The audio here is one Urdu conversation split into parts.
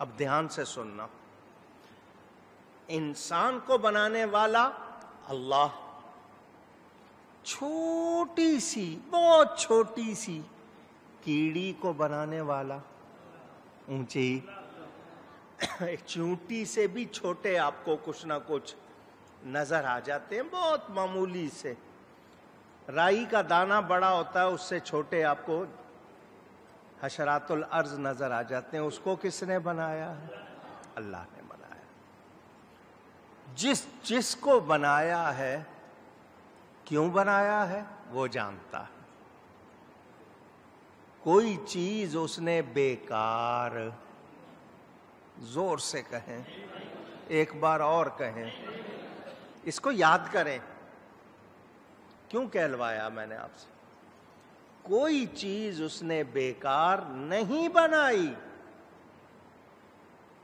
اب دھیان سے سننا، انسان کو بنانے والا اللہ، چھوٹی سی بہت چھوٹی سی کیڑی کو بنانے والا اونچی، ایک چونٹی سے بھی چھوٹے آپ کو کچھ نہ کچھ نظر آ جاتے ہیں، بہت معمولی سے، رائی کا دانہ بڑا ہوتا ہے، اس سے چھوٹے آپ کو حشرات الارض نظر آ جاتے ہیں، اس کو کس نے بنایا ہے؟ اللہ نے بنایا۔ جس کو بنایا ہے، کیوں بنایا ہے، وہ جانتا ہے۔ کوئی چیز اس نے بیکار، زور سے کہیں، ایک بار اور کہیں، اس کو یاد کریں، کیوں کہلوایا میں نے آپ سے؟ کوئی چیز اس نے بیکار نہیں بنائی،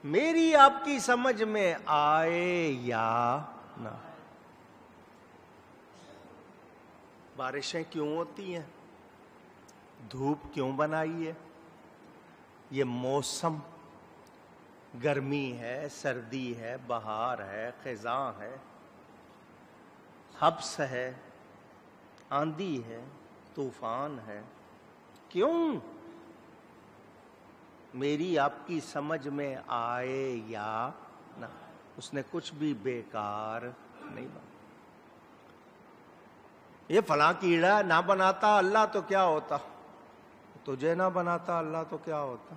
میری آپ کی سمجھ میں آئے یا نہ۔ بارشیں کیوں ہوتی ہیں؟ دھوپ کیوں بنائی ہے؟ یہ موسم، گرمی ہے، سردی ہے، بہار ہے، خزاں ہے، حبس ہے، آندھی ہے، طوفان ہے، کیوں؟ میری آپ کی سمجھ میں آئے یا نہ، اس نے کچھ بھی بیکار نہیں بنا۔ یہ فلاں کیڑا نہ بناتا اللہ تو کیا ہوتا، تجھے نہ بناتا اللہ تو کیا ہوتا،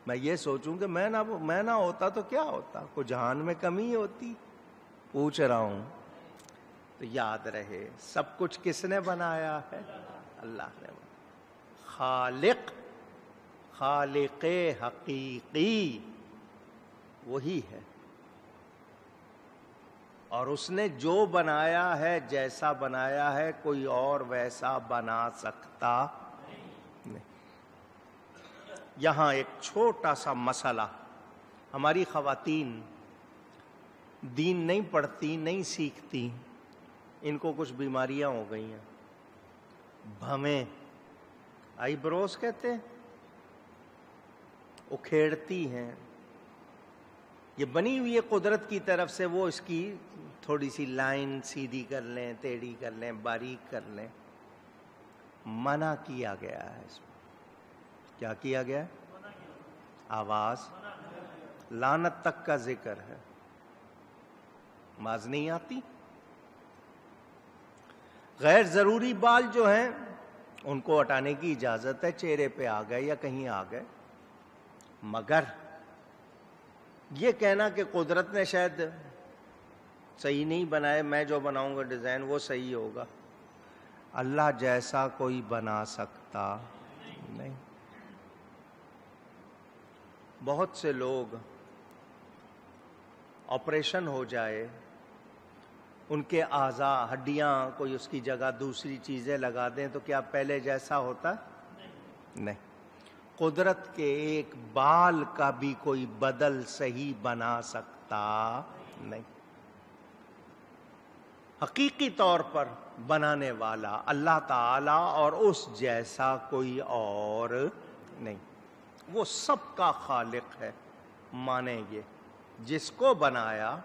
میں یہ سوچوں کہ میں نہ ہوتا تو کیا ہوتا، کوئی جہان میں کمی ہوتی؟ پوچھ رہا ہوں تو یاد رہے، سب کچھ کس نے بنایا ہے؟ اللہ نے بنایا۔ خالق حقیقی وہی ہے، اور اس نے جو بنایا ہے، جیسا بنایا ہے، کوئی اور ویسا بنا سکتا نہیں۔ یہاں ایک چھوٹا سا مسئلہ، ہماری خواتین دین نہیں پڑھتی، نہیں سیکھتی، ان کو کچھ بیماریاں ہو گئی ہیں، بھویں، آئی بروز کہتے ہیں، اکھیڑتی ہیں، یہ بنی ہوئی ہے قدرت کی طرف سے، وہ اس کی تھوڑی سی لائن سیدھی کر لیں، ٹیڑھی کر لیں، باریک کر لیں، منع کیا گیا ہے اس میں۔ کیا کیا گیا ہے؟ آواز، لعنت تک کا ذکر ہے، باز نہیں آتی۔ غیر ضروری بال جو ہیں ان کو ہٹانے کی اجازت ہے، چہرے پہ آ گئے یا کہیں آ گئے، مگر یہ کہنا کہ قدرت نے شاید صحیح نہیں بنائے، میں جو بناؤں گا ڈیزائن وہ صحیح ہوگا، اللہ جیسا کوئی بنا سکتا نہیں۔ بہت سے لوگ آپریشن ہو جائے، ان کے اعضاء، ہڈیاں، کوئی اس کی جگہ دوسری چیزیں لگا دیں تو کیا پہلے جیسا ہوتا؟ نہیں۔ قدرت کے ایک بال کا بھی کوئی بدل صحیح بنا سکتا نہیں۔ حقیقی طور پر بنانے والا اللہ تعالی، اور اس جیسا کوئی اور نہیں، وہ سب کا خالق ہے، مانیں گے، جس کو بنایا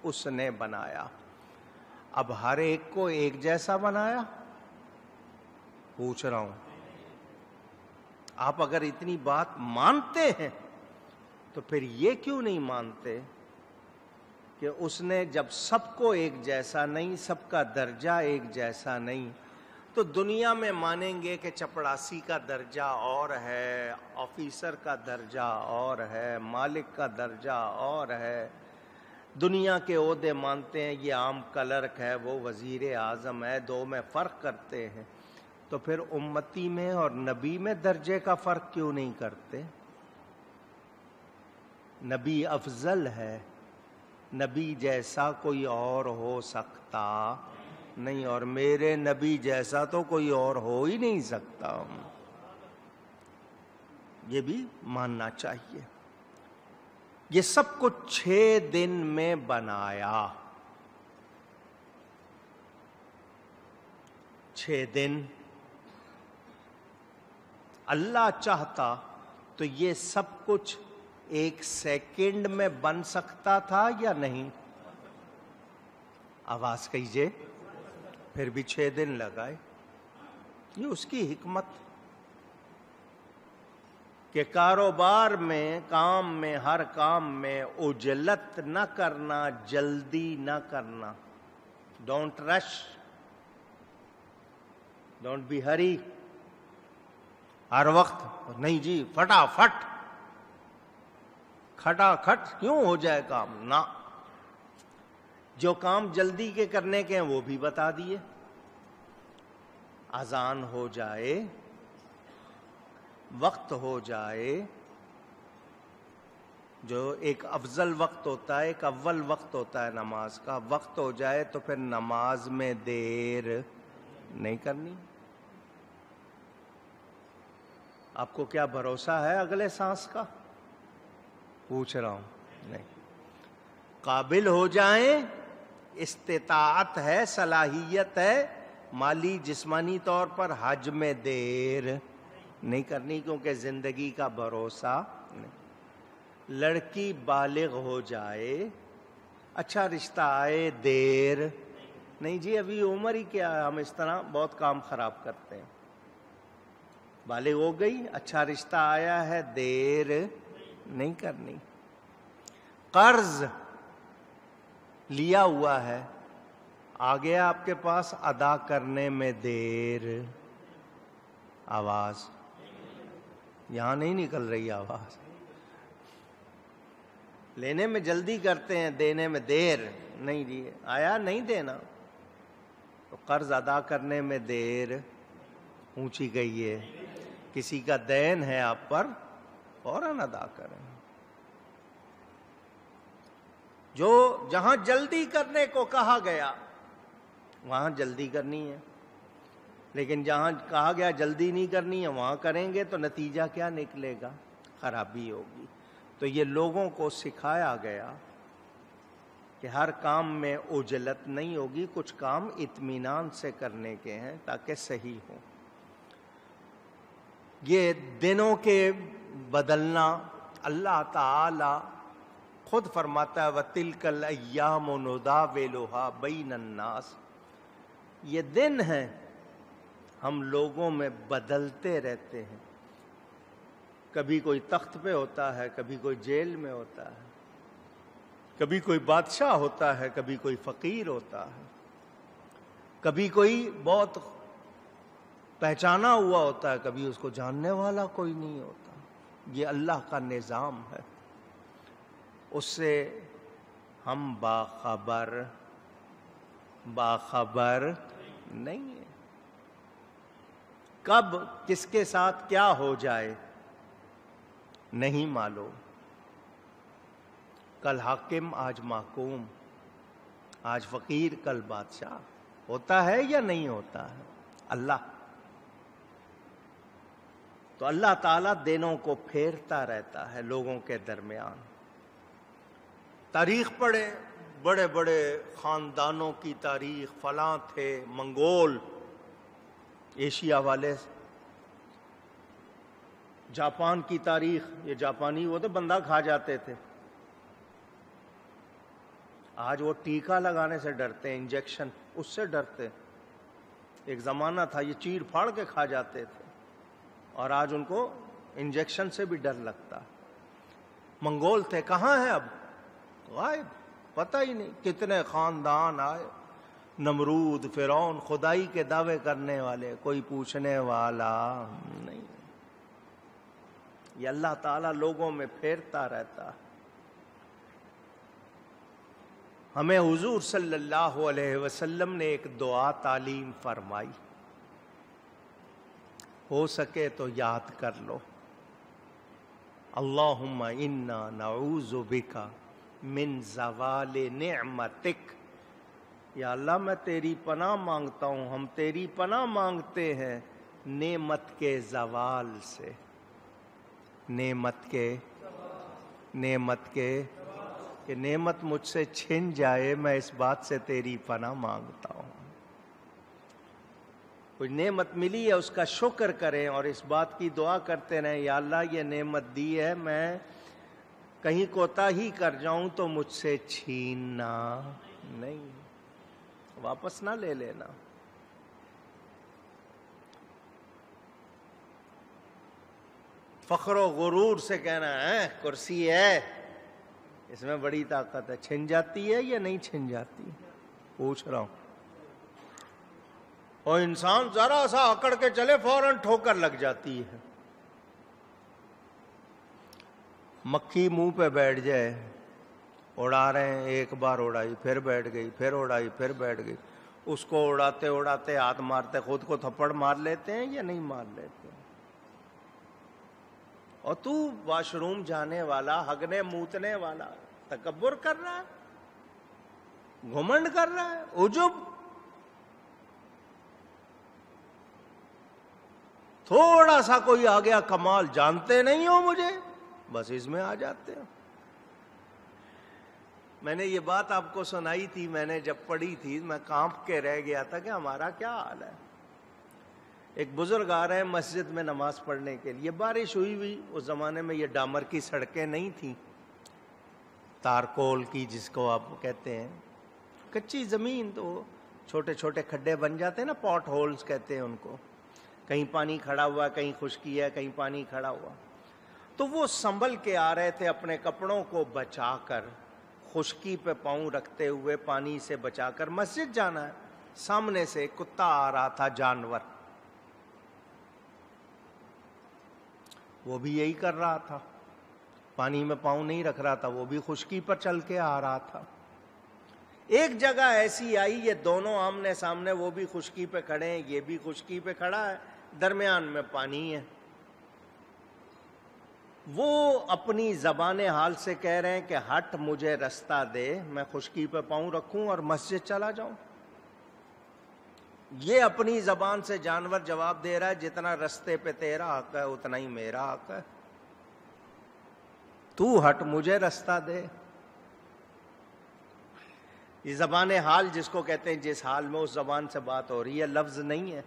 اس نے بنایا۔ اب ہر ایک کو ایک جیسا بنایا؟ پوچھ رہا ہوں، آپ اگر اتنی بات مانتے ہیں تو پھر یہ کیوں نہیں مانتے کہ اس نے جب سب کو ایک جیسا نہیں، سب کا درجہ ایک جیسا نہیں، تو دنیا میں مانیں گے کہ چپڑاسی کا درجہ اور ہے، آفیسر کا درجہ اور ہے، مالک کا درجہ اور ہے، دنیا کے عہدے مانتے ہیں، یہ عام کلرک ہے، وہ وزیر اعظم ہے، دو میں فرق کرتے ہیں، تو پھر امتی میں اور نبی میں درجے کا فرق کیوں نہیں کرتے؟ نبی افضل ہے، نبی جیسا کوئی اور ہو سکتا نہیں، اور میرے نبی جیسا تو کوئی اور ہو ہی نہیں سکتا، یہ بھی ماننا چاہیے۔ یہ سب کچھ 6 دن میں بنایا، 6 دن۔ اللہ چاہتا تو یہ سب کچھ ایک سیکنڈ میں بن سکتا تھا یا نہیں؟ آواز کیجئے. پھر بھی 6 دن لگائے. یہ اس کی حکمت کہ کاروبار میں، کام میں، ہر کام میں عجلت نہ کرنا، جلدی نہ کرنا. ڈونٹ رش، ڈونٹ بی ہری. ہر وقت نہیں جی فٹافٹ کھٹا کھٹ کیوں ہو جائے کام، نہ. جو کام جلدی کے کرنے کے ہیں وہ بھی بتا دیے. اذان ہو جائے، وقت ہو جائے، جو ایک افضل وقت ہوتا ہے، ایک اول وقت ہوتا ہے نماز کا، وقت ہو جائے تو پھر نماز میں دیر نہیں کرنی. آپ کو کیا بھروسہ ہے اگلے سانس کا؟ پوچھ رہا ہوں. نہیں. قابل ہو جائیں، استطاعت ہے، صلاحیت ہے، مالی جسمانی طور پر، حج میں دیر نہیں کرنی کیونکہ زندگی کا بھروسہ نہیں. لڑکی بالغ ہو جائے، اچھا رشتہ آئے، دیر نہیں جی ابھی عمر ہی کیا ہے. ہم اس طرح بہت کام خراب کرتے ہیں. بالغ ہو گئی، اچھا رشتہ آیا ہے، دیر نہیں کرنی. قرض لیا ہوا ہے، آ گیا آپ کے پاس، ادا کرنے میں دیر. آواز یہاں نہیں نکل رہی آواز. لینے میں جلدی کرتے ہیں، دینے میں دیر نہیں. جی آیا نہیں دینا تو قرض ادا کرنے میں دیر. اونچی گئی ہے. کسی کا دین ہے آپ پر، فوراً ادا کریں. جو جہاں جلدی کرنے کو کہا گیا وہاں جلدی کرنی ہے، لیکن جہاں کہا گیا جلدی نہیں کرنی ہے وہاں کریں گے تو نتیجہ کیا نکلے گا؟ خرابی ہوگی. تو یہ لوگوں کو سکھایا گیا کہ ہر کام میں عجلت نہیں ہوگی، کچھ کام اطمینان سے کرنے کے ہیں تاکہ صحیح ہوں. یہ دنوں کے بدلنا اللہ تعالی خود فرماتا ہے وَتِلْكَ الْأَيَّامُ نُدَاوِلُهَا بَيْنَ النَّاسِ. یہ دن ہیں ہم لوگوں میں بدلتے رہتے ہیں. کبھی کوئی تخت پہ ہوتا ہے، کبھی کوئی جیل میں ہوتا ہے، کبھی کوئی بادشاہ ہوتا ہے، کبھی کوئی فقیر ہوتا ہے، کبھی کوئی بہت پہچانا ہوا ہوتا ہے، کبھی اس کو جاننے والا کوئی نہیں ہوتا. یہ اللہ کا نظام ہے، اس سے ہم باخبر نہیں ہیں. کب کس کے ساتھ کیا ہو جائے نہیں معلوم. کل حاکم آج محکوم، آج فقیر کل بادشاہ. ہوتا ہے یا نہیں ہوتا ہے؟ اللہ. تو اللہ تعالیٰ دنوں کو پھیرتا رہتا ہے لوگوں کے درمیان. تاریخ پڑھے، بڑے بڑے خاندانوں کی تاریخ، فلاں تھے منگول، ایشیا والے. جاپان کی تاریخ، یہ جاپانی وہ تو بندہ کھا جاتے تھے، آج وہ ٹیکا لگانے سے ڈرتے ہیں، انجیکشن اس سے ڈرتے. ایک زمانہ تھا یہ چیر پھاڑ کے کھا جاتے تھے اور آج ان کو انجیکشن سے بھی ڈر لگتا. منگول تھے، کہاں ہیں اب؟ غائب، پتہ ہی نہیں. کتنے خاندان آئے، نمرود، فرعون، خدائی کے دعوے کرنے والے، کوئی پوچھنے والا نہیں. یہ اللہ تعالیٰ لوگوں میں پھیرتا رہتا. ہمیں حضور صلی اللہ علیہ وسلم نے ایک دعا تعلیم فرمائی، ہو سکے تو یاد کر لو. اللہم انا نعوذ بک من زوال نعمتک. یا اللہ میں تیری پناہ مانگتا ہوں، ہم تیری پناہ مانگتے ہیں نعمت کے زوال سے. نعمت کے کہ نعمت مجھ سے چھن جائے، میں اس بات سے تیری پناہ مانگتا ہوں. کوئی نعمت ملی ہے اس کا شکر کریں اور اس بات کی دعا کرتے رہیں یا اللہ یہ نعمت دی ہے، میں کہیں کوتاہی کر جاؤں تو مجھ سے چھیننا نہیں، واپس نہ لے لینا۔ فخر و غرور سے کہنا ہے کرسی ہے اس میں بڑی طاقت ہے، چھن جاتی ہے یا نہیں چھن جاتی؟ پوچھ رہا ہوں۔ اور انسان ذرا سا اکڑ کے چلے فوراً ٹھوکر لگ جاتی ہے۔ مکھی منہ پہ بیٹھ جائے، اڑا رہے ہیں، ایک بار اڑائی پھر بیٹھ گئی، پھر اڑائی پھر بیٹھ گئی، اس کو اڑاتے اڑاتے ہاتھ مارتے خود کو تھپڑ مار لیتے ہیں یا نہیں مار لیتے؟ اور تو واش روم جانے والا، ہگنے موتنے والا تکبر کر رہا ہے، گھمنڈ کر رہا ہے، عجب۔ تھوڑا سا کوئی آ گیا کمال، جانتے نہیں ہو مجھے، بس اس میں آ جاتے ہو۔ میں نے یہ بات آپ کو سنائی تھی، میں نے جب پڑھی تھی میں کانپ کے رہ گیا تھا کہ ہمارا کیا حال ہے۔ ایک بزرگ آ رہے ہیں مسجد میں نماز پڑھنے کے لیے، بارش ہوئی، اس زمانے میں یہ ڈامر کی سڑکیں نہیں تھیں، تارکول کی جس کو آپ کہتے ہیں، کچی زمین، تو چھوٹے چھوٹے کھڈے بن جاتے ہیں نا، پاٹ ہولز کہتے ہیں ان کو، کہیں پانی کھڑا ہوا، کہیں خشکی ہے، کہیں پانی کھڑا ہوا۔ تو وہ سنبھل کے آ رہے تھے اپنے کپڑوں کو بچا کر، خشکی پہ پاؤں رکھتے ہوئے، پانی سے بچا کر مسجد جانا ہے۔ سامنے سے کتا آ رہا تھا، جانور، وہ بھی یہی کر رہا تھا، پانی میں پاؤں نہیں رکھ رہا تھا، وہ بھی خشکی پر چل کے آ رہا تھا۔ ایک جگہ ایسی آئی، یہ دونوں آمنے سامنے، وہ بھی خشکی پہ کھڑے ہیں، یہ بھی خشکی پہ کھڑا ہے، درمیان میں پانی ہے۔ وہ اپنی زبان حال سے کہہ رہے ہیں کہ ہٹ، مجھے رستہ دے، میں خشکی پہ پاؤں رکھوں اور مسجد چلا جاؤں۔ یہ اپنی زبان سے جانور جواب دے رہا ہے، جتنا رستے پہ تیرا حق ہے اتنا ہی میرا حق ہے، تو ہٹ، مجھے رستہ دے۔ یہ زبان حال جس کو کہتے ہیں، جس حال میں اس زبان سے بات ہو رہی ہے، لفظ نہیں ہے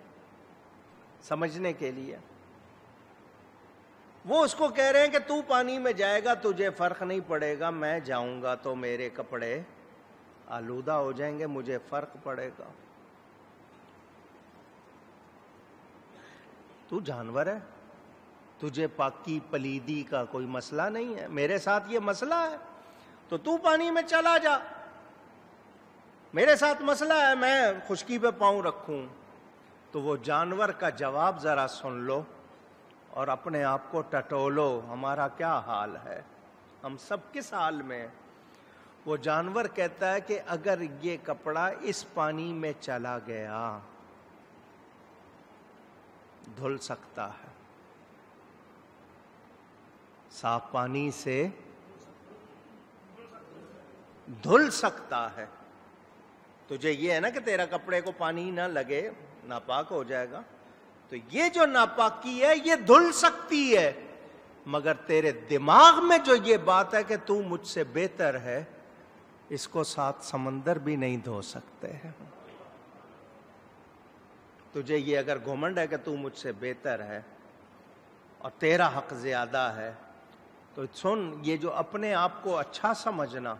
سمجھنے کے لیے۔ وہ اس کو کہہ رہے ہیں کہ تو پانی میں جائے گا، تجھے فرق نہیں پڑے گا، میں جاؤں گا تو میرے کپڑے آلودہ ہو جائیں گے، مجھے فرق پڑے گا۔ تو جانور ہے، تجھے پاکی پلیدی کا کوئی مسئلہ نہیں ہے، میرے ساتھ یہ مسئلہ ہے تو پانی میں چلا جا، میرے ساتھ مسئلہ ہے، میں خشکی پہ پاؤں رکھوں۔ تو وہ جانور کا جواب ذرا سن لو اور اپنے آپ کو ٹٹولو، ہمارا کیا حال ہے، ہم سب کس حال میں۔ وہ جانور کہتا ہے کہ اگر یہ کپڑا اس پانی میں چلا گیا دھل سکتا ہے، صاف پانی سے دھل سکتا ہے۔ تجھے یہ ہے نا کہ تیرا کپڑے کو پانی نہ لگے، ناپاک ہو جائے گا، تو یہ جو ناپاکی ہے یہ دھل سکتی ہے، مگر تیرے دماغ میں جو یہ بات ہے کہ تو مجھ سے بہتر ہے، اس کو 7 سمندر بھی نہیں دھو سکتے ہیں۔ تجھے یہ اگر گھمنڈ ہے کہ تو مجھ سے بہتر ہے اور تیرا حق زیادہ ہے، تو سن، یہ جو اپنے آپ کو اچھا سمجھنا،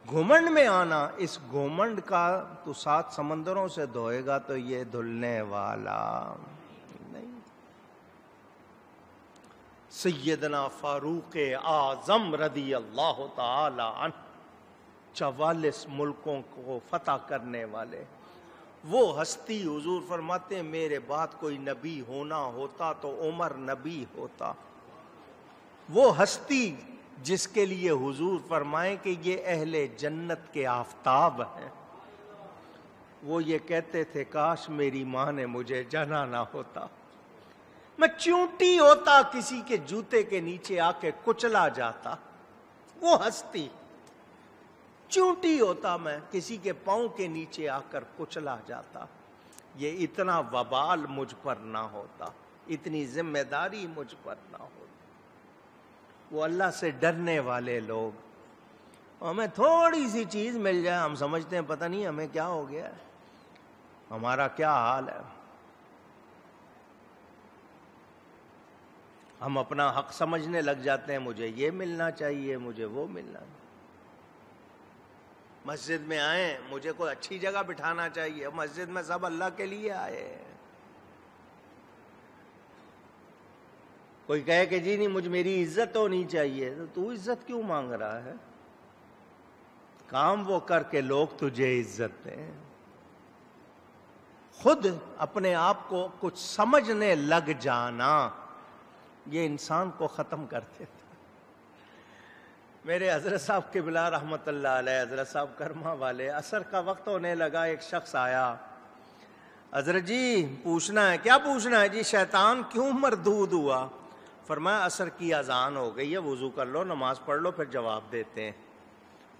گھمنڈ میں آنا، اس گھمنڈ کا تو 7 سمندروں سے دھوئے گا تو یہ دھلنے والا نہیں۔ سیدنا فاروق اعظم رضی اللہ تعالی عنہ، 44 ملکوں کو فتح کرنے والے، وہ ہستی، حضور فرماتے ہیں میرے بعد کوئی نبی ہونا ہوتا تو عمر نبی ہوتا۔ وہ ہستی جس کے لیے حضور فرمائیں کہ یہ اہل جنت کے آفتاب ہیں، وہ یہ کہتے تھے کاش میری ماں نے مجھے جنا نہ ہوتا، میں چونٹی ہوتا، کسی کے جوتے کے نیچے آ کے کچلا جاتا۔ وہ ہستی، چونٹی ہوتا میں، کسی کے پاؤں کے نیچے آ کر کچلا جاتا، یہ اتنا وبال مجھ پر نہ ہوتا، اتنی ذمہ داری مجھ پر نہ ہوتی۔ وہ اللہ سے ڈرنے والے لوگ، ہمیں تھوڑی سی چیز مل جائے ہم سمجھتے ہیں پتہ نہیں ہمیں کیا ہو گیا ہے، ہمارا کیا حال ہے۔ ہم اپنا حق سمجھنے لگ جاتے ہیں، مجھے یہ ملنا چاہیے، مجھے وہ ملنا چاہیے۔ مسجد میں آئیں، مجھے کوئی اچھی جگہ بٹھانا چاہیے، مسجد میں سب اللہ کے لیے آئے ہیں۔ کوئی کہے کہ جی نہیں مجھے میری عزت ہونی چاہیے، تو عزت کیوں مانگ رہا ہے؟ کام وہ کر کے لوگ تجھے عزت دیں۔ خود اپنے آپ کو کچھ سمجھنے لگ جانا یہ انسان کو ختم کر دیتا۔ میرے حضرت صاحب قبلہ رحمت اللہ علیہ، حضرت صاحب کرما والے، عصر کا وقت ہونے لگا، ایک شخص آیا، حضرت جی پوچھنا ہے۔ کیا پوچھنا ہے جی؟ شیطان کیوں مردود ہوا؟ فرمایا عصر کی اذان ہو گئی ہے، وضو کر لو، نماز پڑھ لو، پھر جواب دیتے ہیں۔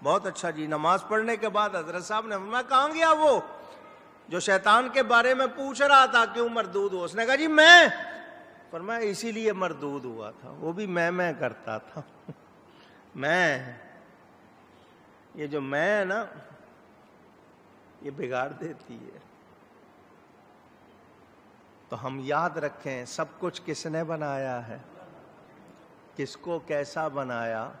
بہت اچھا جی۔ نماز پڑھنے کے بعد حضرت صاحب نے فرمایا کہاں گیا وہ جو شیطان کے بارے میں پوچھ رہا تھا کیوں مردود ہوا؟ اس نے کہا جی میں۔ فرمایا اسی لیے مردود ہوا تھا، وہ بھی میں کرتا تھا۔ میں، یہ جو میں ہے نا، یہ بگاڑ دیتی ہے۔ تو ہم یاد رکھیں سب کچھ کس نے بنایا ہے، کس کو کیسا بنایا،